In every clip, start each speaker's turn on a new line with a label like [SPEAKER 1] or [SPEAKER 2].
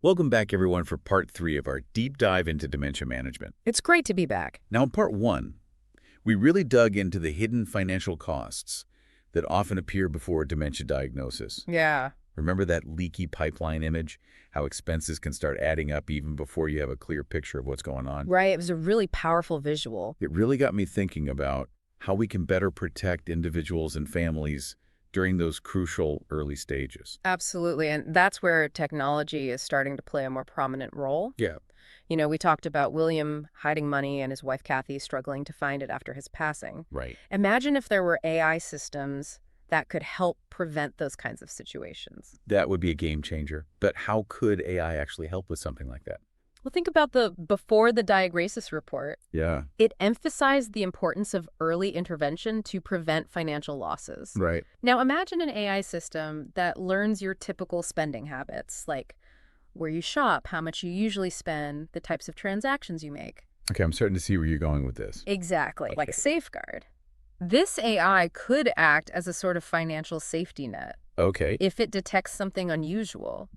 [SPEAKER 1] Welcome back, everyone, for part 3 of our deep dive into dementia management.
[SPEAKER 2] It's great to be back.
[SPEAKER 1] Now, in part 1, we really dug into the hidden financial costs that often appear before a dementia diagnosis.
[SPEAKER 2] Yeah.
[SPEAKER 1] Remember that leaky pipeline image? How expenses can start adding up even before you have a clear picture of what's going on?
[SPEAKER 2] Right. It was a really powerful visual.
[SPEAKER 1] It really got me thinking about how we can better protect individuals and families during those crucial early stages.
[SPEAKER 2] Absolutely. And that's where technology is starting to play a more prominent role.
[SPEAKER 1] Yeah.
[SPEAKER 2] We talked about William hiding money and his wife Kathy struggling to find it after his passing.
[SPEAKER 1] Right.
[SPEAKER 2] Imagine if there were AI systems that could help prevent those kinds of situations.
[SPEAKER 1] That would be a game changer. But how could AI actually help with something like that?
[SPEAKER 2] Well, think about the before the diagnosis report.
[SPEAKER 1] Yeah.
[SPEAKER 2] It emphasized the importance of early intervention to prevent financial losses.
[SPEAKER 1] Right.
[SPEAKER 2] Now, imagine an AI system that learns your typical spending habits, like where you shop, how much you usually spend, the types of transactions you make.
[SPEAKER 1] Okay, I'm starting to see where you're going with this.
[SPEAKER 2] Exactly, like
[SPEAKER 1] Okay.
[SPEAKER 2] Safeguard. This AI could act as a sort of financial safety net
[SPEAKER 1] Okay.
[SPEAKER 2] if it detects something unusual,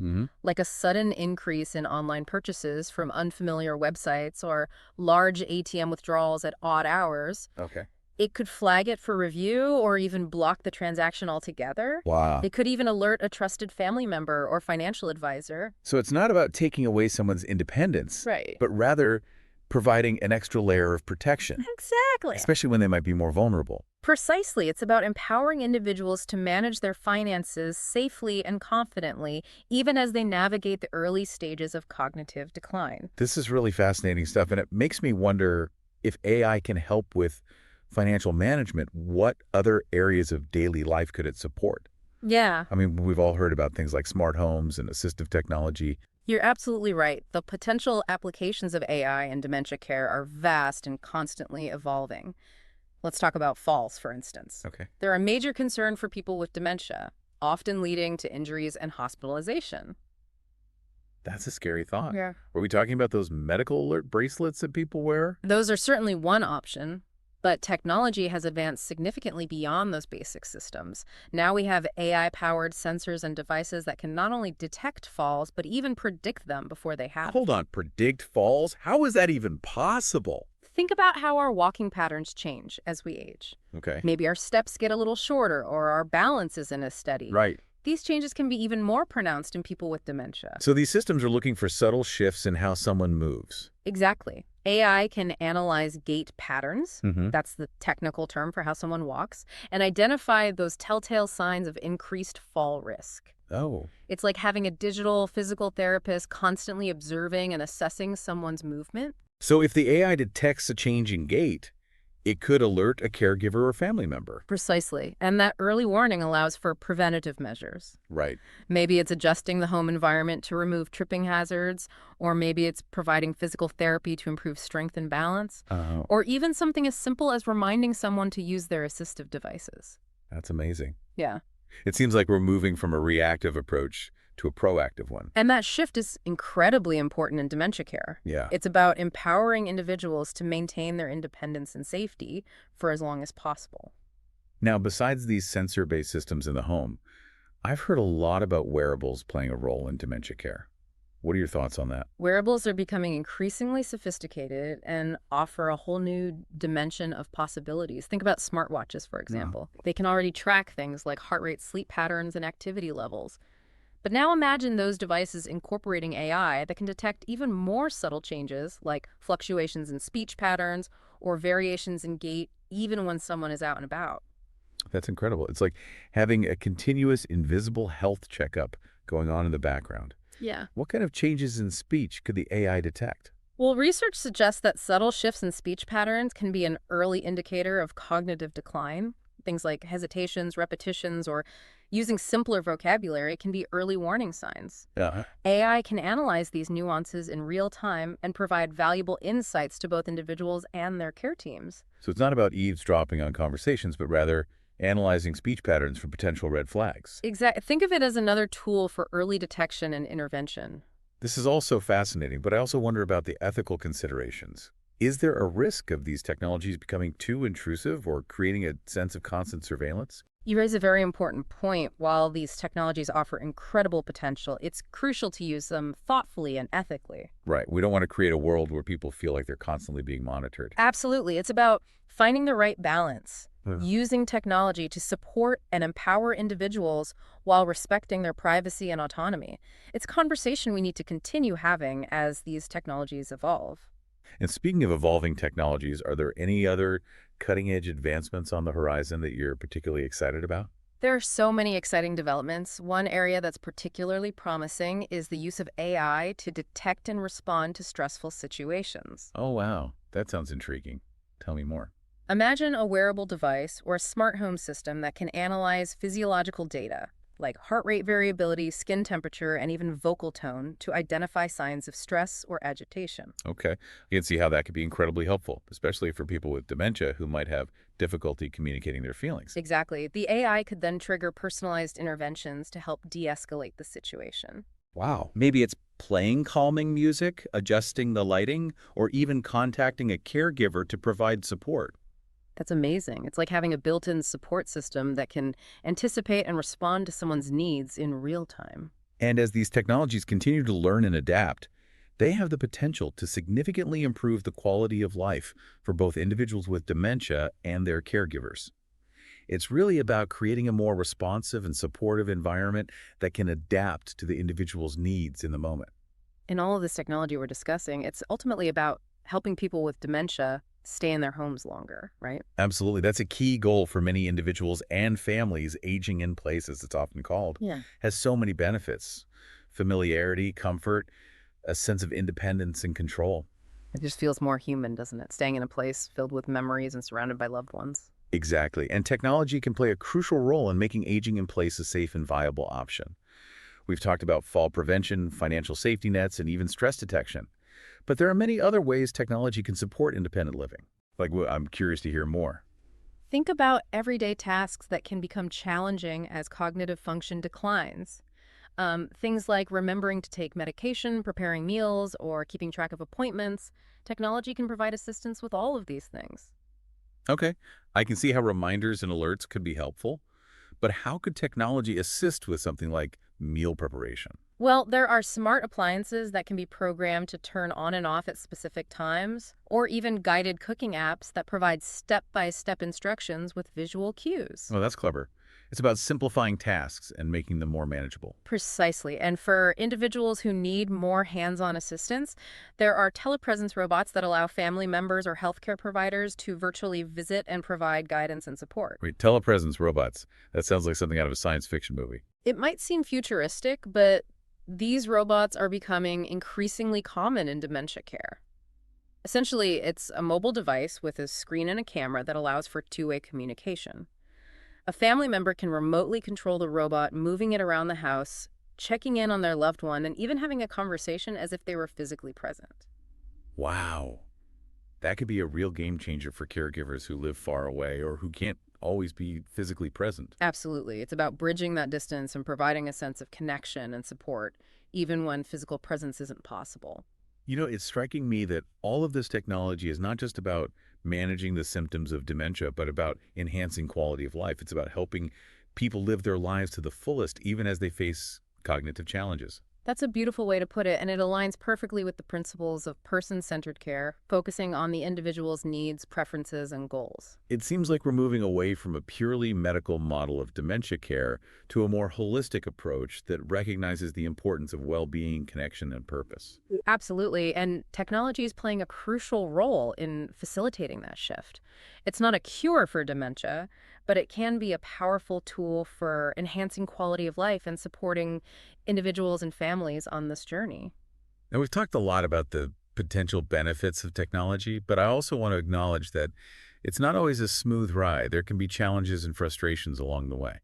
[SPEAKER 2] like a sudden increase in online purchases from unfamiliar websites or large ATM withdrawals at odd hours.
[SPEAKER 1] Okay.
[SPEAKER 2] It could flag it for review or even block the transaction altogether.
[SPEAKER 1] Wow.
[SPEAKER 2] It could even alert a trusted family member or financial advisor.
[SPEAKER 1] So it's not about taking away someone's independence,
[SPEAKER 2] Right.
[SPEAKER 1] but rather providing an extra layer of protection,
[SPEAKER 2] Exactly.
[SPEAKER 1] especially when they might be more vulnerable.
[SPEAKER 2] Precisely. It's about empowering individuals to manage their finances safely and confidently, even as they navigate the early stages of cognitive decline.
[SPEAKER 1] This is really fascinating stuff, and it makes me wonder if AI can help with financial management, what other areas of daily life could it support?
[SPEAKER 2] Yeah,
[SPEAKER 1] I mean, we've all heard about things like smart homes and assistive technology.
[SPEAKER 2] you're absolutely right. The potential applications of AI in dementia care are vast and constantly evolving. Let's talk about falls, for instance.
[SPEAKER 1] Okay.
[SPEAKER 2] They're a major concern for people with dementia, often leading to injuries and hospitalization.
[SPEAKER 1] That's a scary thought.
[SPEAKER 2] Yeah.
[SPEAKER 1] Were we talking about those medical alert bracelets that people wear?
[SPEAKER 2] Those are certainly one option, but technology has advanced significantly beyond those basic systems. Now we have AI-powered sensors and devices that can not only detect falls, but even predict them before they happen.
[SPEAKER 1] Hold on, predict falls? How is that even possible?
[SPEAKER 2] Think about how our walking patterns change as we age.
[SPEAKER 1] Okay.
[SPEAKER 2] Maybe our steps get a little shorter or our balance isn't as steady.
[SPEAKER 1] Right.
[SPEAKER 2] These changes can be even more pronounced in people with dementia.
[SPEAKER 1] So these systems are looking for subtle shifts in how someone moves.
[SPEAKER 2] Exactly. AI can analyze gait patterns,
[SPEAKER 1] Mm-hmm.
[SPEAKER 2] that's the technical term for how someone walks, and identify those telltale signs of increased fall risk.
[SPEAKER 1] Oh.
[SPEAKER 2] It's like having a digital physical therapist constantly observing and assessing someone's movement.
[SPEAKER 1] So if the AI detects a change in gait, it could alert a caregiver or family member.
[SPEAKER 2] Precisely. And that early warning allows for preventative measures.
[SPEAKER 1] Right.
[SPEAKER 2] Maybe it's adjusting the home environment to remove tripping hazards, or maybe it's providing physical therapy to improve strength and balance, or even something as simple as reminding someone to use their assistive devices.
[SPEAKER 1] That's amazing.
[SPEAKER 2] Yeah.
[SPEAKER 1] It seems like we're moving from a reactive approach to a proactive one.
[SPEAKER 2] And that shift is incredibly important in dementia care.
[SPEAKER 1] Yeah.
[SPEAKER 2] It's about empowering individuals to maintain their independence and safety for as long as possible.
[SPEAKER 1] Now, besides these sensor-based systems in the home, I've heard a lot about wearables playing a role in dementia care. What are your thoughts on that?
[SPEAKER 2] Wearables are becoming increasingly sophisticated and offer a whole new dimension of possibilities. Think about smartwatches, for example. They can already track things like heart rate, sleep patterns, and activity levels. But now imagine those devices incorporating AI that can detect even more subtle changes, like fluctuations in speech patterns or variations in gait, even when someone is out and about.
[SPEAKER 1] That's incredible. It's like having a continuous invisible health checkup going on in the background.
[SPEAKER 2] Yeah.
[SPEAKER 1] What kind of changes in speech could the AI detect?
[SPEAKER 2] Well, research suggests that subtle shifts in speech patterns can be an early indicator of cognitive decline. Things like hesitations, repetitions, or using simpler vocabulary can be early warning signs.
[SPEAKER 1] Yeah.
[SPEAKER 2] AI can analyze these nuances in real time and provide valuable insights to both individuals and their care teams.
[SPEAKER 1] So it's not about eavesdropping on conversations, but rather analyzing speech patterns for potential red flags.
[SPEAKER 2] Think of it as another tool for early detection and intervention.
[SPEAKER 1] This is also fascinating, but I also wonder about the ethical considerations. Is there a risk of these technologies becoming too intrusive or creating a sense of constant surveillance?
[SPEAKER 2] You raise a very important point. While these technologies offer incredible potential, it's crucial to use them thoughtfully and ethically.
[SPEAKER 1] Right. We don't want to create a world where people feel like they're constantly being monitored.
[SPEAKER 2] Absolutely. It's about finding the right balance,
[SPEAKER 1] Yeah.
[SPEAKER 2] using technology to support and empower individuals while respecting their privacy and autonomy. It's a conversation we need to continue having as these technologies evolve.
[SPEAKER 1] And speaking of evolving technologies, are there any other cutting-edge advancements on the horizon that you're particularly excited about?
[SPEAKER 2] There are so many exciting developments. One area that's particularly promising is the use of AI to detect and respond to stressful situations.
[SPEAKER 1] Oh, wow. That sounds intriguing. Tell me more.
[SPEAKER 2] Imagine a wearable device or a smart home system that can analyze physiological data, like heart rate variability, skin temperature, and even vocal tone, to identify signs of stress or agitation.
[SPEAKER 1] Okay. You can see how that could be incredibly helpful, especially for people with dementia who might have difficulty communicating their feelings.
[SPEAKER 2] Exactly. The AI could then trigger personalized interventions to help de escalate the situation.
[SPEAKER 3] Wow. Maybe it's playing calming music, adjusting the lighting, or even contacting a caregiver to provide support.
[SPEAKER 2] That's amazing. It's like having a built in support system that can anticipate and respond to someone's needs in real time.
[SPEAKER 1] And as these technologies continue to learn and adapt, they have the potential to significantly improve the quality of life for both individuals with dementia and their caregivers. It's really about creating a more responsive and supportive environment that can adapt to the individual's needs in the moment.
[SPEAKER 2] In all of this technology we're discussing, it's ultimately about helping people with dementia stay in their homes longer, right?
[SPEAKER 1] Absolutely. That's a key goal for many individuals and families. Aging in place, as it's often called,
[SPEAKER 2] Yeah.
[SPEAKER 1] has so many benefits: familiarity, comfort, a sense of independence and control.
[SPEAKER 2] It just feels more human, doesn't it? Staying in a place filled with memories and surrounded by loved ones.
[SPEAKER 1] Exactly. And technology can play a crucial role in making aging in place a safe and viable option. We've talked about fall prevention, financial safety nets, and even stress detection. But there are many other ways technology can support independent living. I'm curious to hear more.
[SPEAKER 2] Think about everyday tasks that can become challenging as cognitive function declines. Things like remembering to take medication, preparing meals, or keeping track of appointments. Technology can provide assistance with all of these things.
[SPEAKER 1] Okay, I can see how reminders and alerts could be helpful, but how could technology assist with something like meal preparation?
[SPEAKER 2] Well, there are smart appliances that can be programmed to turn on and off at specific times, or even guided cooking apps that provide step-by-step instructions with visual cues.
[SPEAKER 1] Oh, that's clever. It's about simplifying tasks and making them more manageable.
[SPEAKER 2] Precisely. And for individuals who need more hands-on assistance, there are telepresence robots that allow family members or healthcare providers to virtually visit and provide guidance and support.
[SPEAKER 1] Wait, telepresence robots. That sounds like something out of a science fiction movie.
[SPEAKER 2] It might seem futuristic, but these robots are becoming increasingly common in dementia care. Essentially, it's a mobile device with a screen and a camera that allows for two-way communication. A family member can remotely control the robot, moving it around the house, checking in on their loved one, and even having a conversation as if they were physically present.
[SPEAKER 1] Wow. That could be a real game changer for caregivers who live far away or who can't always be physically present.
[SPEAKER 2] Absolutely. It's about bridging that distance and providing a sense of connection and support, even when physical presence isn't possible.
[SPEAKER 1] You know, it's striking me that all of this technology is not just about managing the symptoms of dementia, but about enhancing quality of life. It's about helping people live their lives to the fullest, even as they face cognitive challenges.
[SPEAKER 2] That's a beautiful way to put it, and it aligns perfectly with the principles of person-centered care, focusing on the individual's needs, preferences, and goals.
[SPEAKER 1] It seems like we're moving away from a purely medical model of dementia care to a more holistic approach that recognizes the importance of well-being, connection, and purpose.
[SPEAKER 2] Absolutely, and technology is playing a crucial role in facilitating that shift. It's not a cure for dementia, but it can be a powerful tool for enhancing quality of life and supporting individuals and families on this journey.
[SPEAKER 1] Now, we've talked a lot about the potential benefits of technology, but I also want to acknowledge that it's not always a smooth ride. There can be challenges and frustrations along the way.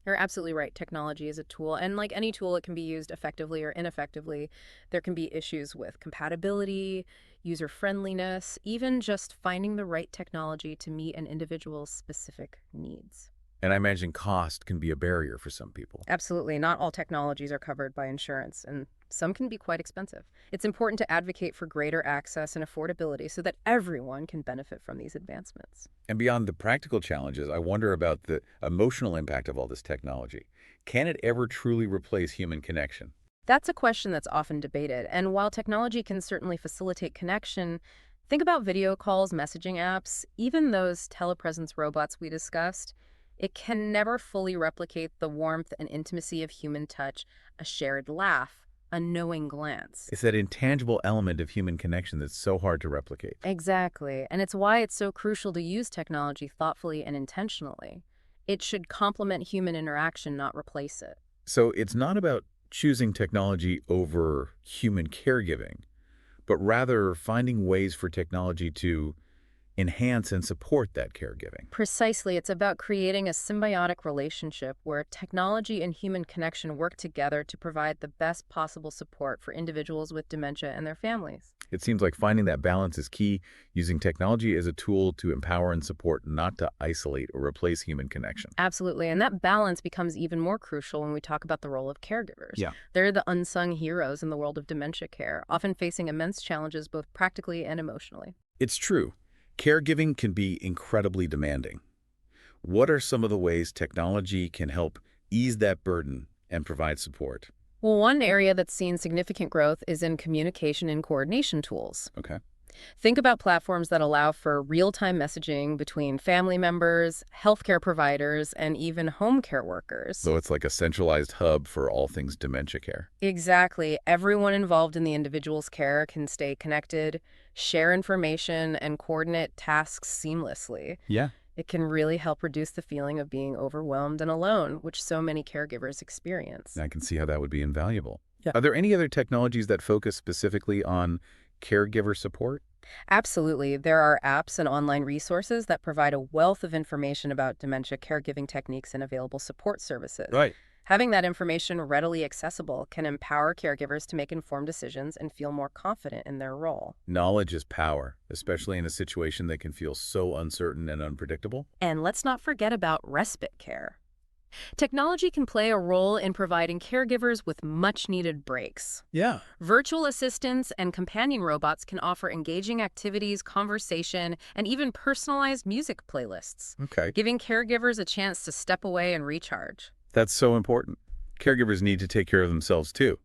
[SPEAKER 2] You're absolutely right. Technology is a tool, and like any tool, it can be used effectively or ineffectively. There can be issues with compatibility, user friendliness, even just finding the right technology to meet an individual's specific needs.
[SPEAKER 1] And I imagine cost can be a barrier for some people.
[SPEAKER 2] Absolutely. Not all technologies are covered by insurance, and Some can be quite expensive. It's important to advocate for greater access and affordability so that everyone can benefit from these advancements.
[SPEAKER 1] And beyond the practical challenges, I wonder about the emotional impact of all this technology. Can it ever truly replace human connection?
[SPEAKER 2] That's a question that's often debated, and while technology can certainly facilitate connection, think about video calls, messaging apps, even those telepresence robots we discussed. It can never fully replicate the warmth and intimacy of human touch, a shared laugh, a knowing glance.
[SPEAKER 1] It's that intangible element of human connection that's so hard to replicate.
[SPEAKER 2] Exactly, and it's why it's so crucial to use technology thoughtfully and intentionally. It should complement human interaction, not replace it.
[SPEAKER 1] So it's not about choosing technology over human caregiving, but rather finding ways for technology to enhance and support that caregiving.
[SPEAKER 2] Precisely, it's about creating a symbiotic relationship where technology and human connection work together to provide the best possible support for individuals with dementia and their families.
[SPEAKER 1] It seems like finding that balance is key, using technology as a tool to empower and support, not to isolate or replace human connection.
[SPEAKER 2] Absolutely, and that balance becomes even more crucial when we talk about the role of caregivers.
[SPEAKER 1] Yeah.
[SPEAKER 2] They're the unsung heroes in the world of dementia care, often facing immense challenges both practically and emotionally.
[SPEAKER 1] It's true. Caregiving can be incredibly demanding. What are some of the ways technology can help ease that burden and provide support?
[SPEAKER 2] Well, one area that's seen significant growth is in communication and coordination tools.
[SPEAKER 1] Okay.
[SPEAKER 2] Think about platforms that allow for real-time messaging between family members, healthcare providers, and even home care workers.
[SPEAKER 1] So it's like a centralized hub for all things dementia care.
[SPEAKER 2] Exactly. Everyone involved in the individual's care can stay connected, share information, and coordinate tasks seamlessly.
[SPEAKER 1] Yeah.
[SPEAKER 2] It can really help reduce the feeling of being overwhelmed and alone, which so many caregivers experience.
[SPEAKER 1] I can see how that would be invaluable.
[SPEAKER 2] Yeah.
[SPEAKER 1] Are there any other technologies that focus specifically on caregiver support?
[SPEAKER 2] Absolutely. There are apps and online resources that provide a wealth of information about dementia caregiving techniques and available support services.
[SPEAKER 1] Right.
[SPEAKER 2] Having that information readily accessible can empower caregivers to make informed decisions and feel more confident in their role.
[SPEAKER 1] Knowledge is power, especially in a situation that can feel so uncertain and unpredictable.
[SPEAKER 2] And let's not forget about respite care. Technology can play a role in providing caregivers with much-needed breaks.
[SPEAKER 1] Yeah.
[SPEAKER 2] Virtual assistants and companion robots can offer engaging activities, conversation, and even personalized music playlists,
[SPEAKER 1] Okay.
[SPEAKER 2] giving caregivers a chance to step away and recharge.
[SPEAKER 1] That's so important. Caregivers need to take care of themselves too.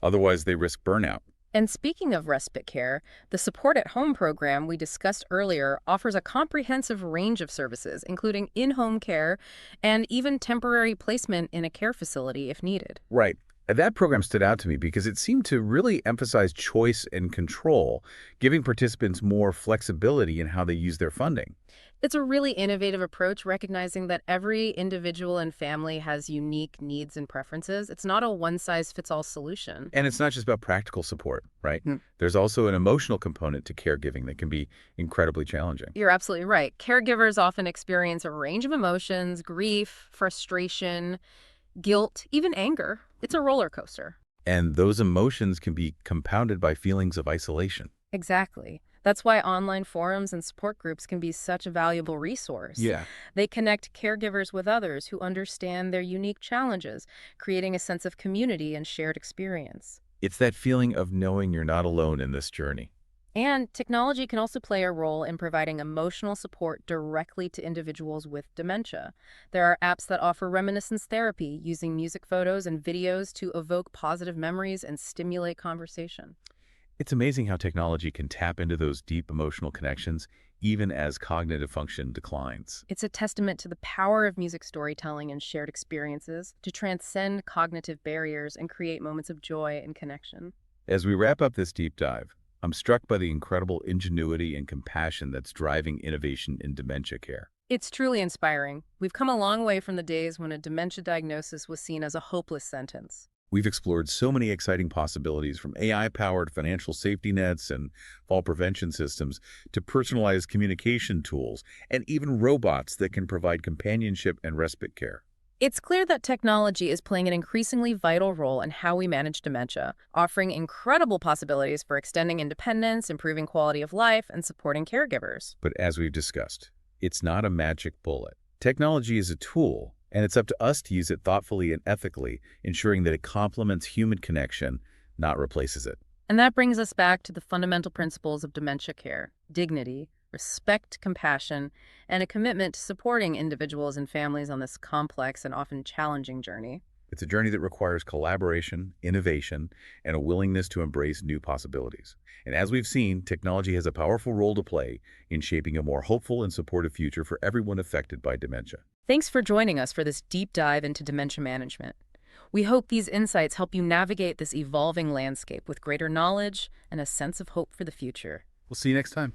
[SPEAKER 1] Otherwise, they risk burnout.
[SPEAKER 2] And speaking of respite care, the Support at Home program we discussed earlier offers a comprehensive range of services, including in-home care and even temporary placement in a care facility if needed.
[SPEAKER 1] Right. That program stood out to me because it seemed to really emphasize choice and control, giving participants more flexibility in how they use their funding.
[SPEAKER 2] It's a really innovative approach, recognizing that every individual and family has unique needs and preferences. It's not a one-size-fits-all solution.
[SPEAKER 1] And it's not just about practical support, right?
[SPEAKER 2] Hmm.
[SPEAKER 1] There's also an emotional component to caregiving that can be incredibly challenging.
[SPEAKER 2] You're absolutely right. Caregivers often experience a range of emotions: grief, frustration, guilt, even anger. It's a roller coaster.
[SPEAKER 1] And those emotions can be compounded by feelings of isolation.
[SPEAKER 2] Exactly. That's why online forums and support groups can be such a valuable resource.
[SPEAKER 1] Yeah.
[SPEAKER 2] They connect caregivers with others who understand their unique challenges, creating a sense of community and shared experience.
[SPEAKER 1] It's that feeling of knowing you're not alone in this journey.
[SPEAKER 2] And technology can also play a role in providing emotional support directly to individuals with dementia. There are apps that offer reminiscence therapy, using music photos and videos to evoke positive memories and stimulate conversation.
[SPEAKER 1] It's amazing how technology can tap into those deep emotional connections, even as cognitive function declines.
[SPEAKER 2] It's a testament to the power of music storytelling and shared experiences to transcend cognitive barriers and create moments of joy and connection.
[SPEAKER 1] As we wrap up this deep dive, I'm struck by the incredible ingenuity and compassion that's driving innovation in dementia care.
[SPEAKER 2] It's truly inspiring. We've come a long way from the days when a dementia diagnosis was seen as a hopeless sentence.
[SPEAKER 1] We've explored so many exciting possibilities, from AI-powered financial safety nets and fall prevention systems to personalized communication tools and even robots that can provide companionship and respite care.
[SPEAKER 2] It's clear that technology is playing an increasingly vital role in how we manage dementia, offering incredible possibilities for extending independence, improving quality of life, and supporting caregivers.
[SPEAKER 1] But as we've discussed, it's not a magic bullet. Technology is a tool, and it's up to us to use it thoughtfully and ethically, ensuring that it complements human connection, not replaces it.
[SPEAKER 2] And that brings us back to the fundamental principles of dementia care: dignity, respect, compassion, and a commitment to supporting individuals and families on this complex and often challenging journey.
[SPEAKER 1] It's a journey that requires collaboration, innovation, and a willingness to embrace new possibilities. And as we've seen, technology has a powerful role to play in shaping a more hopeful and supportive future for everyone affected by dementia.
[SPEAKER 2] Thanks for joining us for this deep dive into dementia management. We hope these insights help you navigate this evolving landscape with greater knowledge and a sense of hope for the future.
[SPEAKER 1] We'll see you next time.